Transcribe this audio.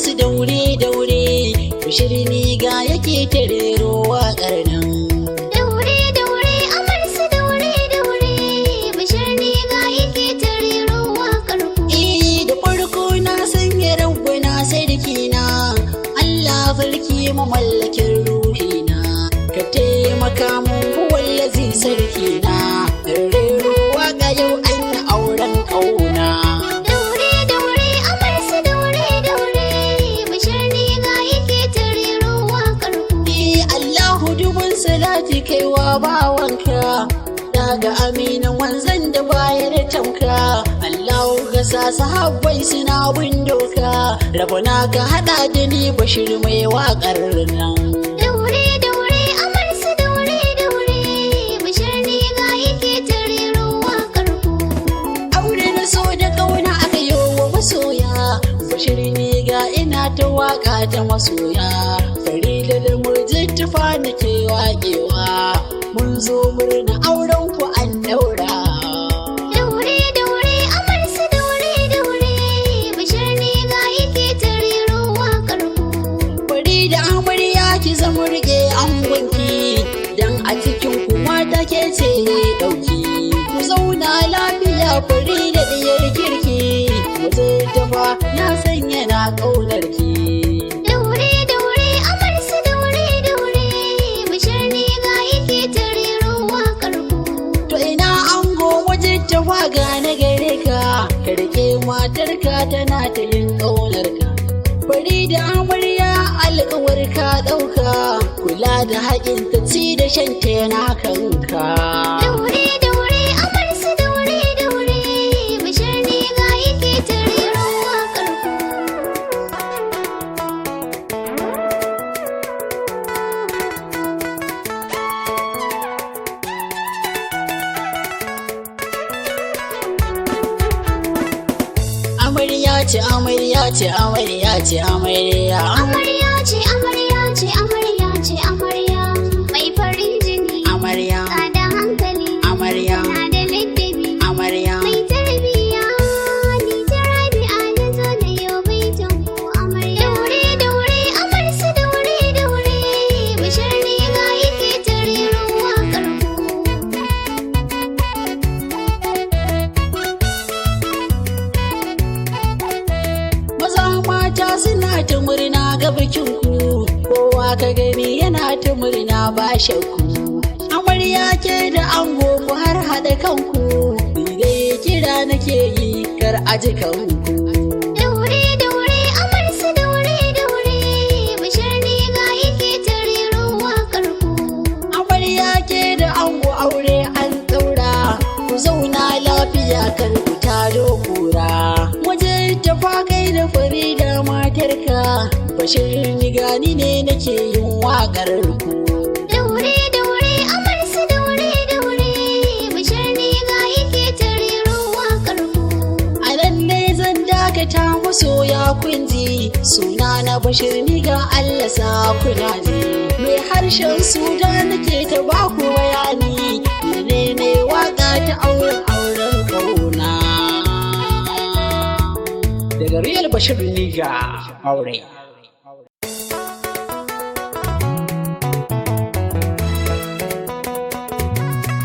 su daure daure Bashir ni ga yake tarero waƙar nan. Daure daure amar su daure daure Bashir ni ga yake tarero waƙar ku. Da farko na sanya rabbana sarki na Allah farki mamallakin ruhina ka taimaka mun wallazi sarki na rero waƙa yau an yi auren ƙauna. Daure daure amar su daure daure Bashir ni ga yake tarero waƙar ku. Allahu dubun salati kaiwa bawanka daga aminin wanzan da bayar tamka. Allahu ga sa sahabbai suna bin doka rabona ka hada da ni Bashir mai waƙar nan. Daure daure amar su daure daure Bashir ni ga yake tarero waƙar ku. Aure na so da kauna aka yi wa masoya Bashir ni ga ina ta waƙa ta masoya Farida da Murjittufa nake waƙewa mun zo murna auren ku an daura. Daure daure amar su daure daure Bashir ni ga yake tarero waƙar ku. Farida amarya ki zama rike angonki dan a cikin ku mata ke ce dauki ku zauna lafiya Farida diyar kirki Murjittufa na sanya na kaunar ki. Daure daure amar su daure daure Bashir ni ga yake tarero waƙar ku. To ina ango Murjittufa ga na gare ka ka rike matarka tana ta yin ƙaunarka. Farida amarya alƙawar ka ɗauka kula da haƙin ta ci da shan ta yana kanka. Daure daure amar su daure daure Bashir ni ga yake tarero waƙar ku. Amarya ce amarya ce amarya ce amarya. Amarya ce amarya ce amarya ce amarya mai farin jini Amarya na da hankali amarya na da ladabi amarya. mai tarbiya ni ta rabi'a na zo da yau baitin ku amarya. Daure daure amar su daure daure Bashir ni ga yake tarero waƙar ku. Maza mata suna ta murna ga bikin ku kowa ka gani yana ta murna ba shakku. Amarya ke da ango ku har haɗa kanku ni dai kira nake yi kar aji kanku. Daure daure amar su daure daure Bashir ni ga yake tarero waƙar ku. Amarya ke da ango aure an ɗaura ku zauna lafiya kar ku taro kura. Murjittufa kai da Farida matarka Bashir ni gani ne nake yin waƙar ku. Daure daure amar su daure daure Bashir ni ga yake tarero waƙar ku. A nan ne zan dakata masoya kunji suna na Bashir ni ga Allah sa kuna ji. Mai harshen Suda nake ta baku bayani ne waƙa ta auren ƙauna. Daga Real Bashir ni ga aure.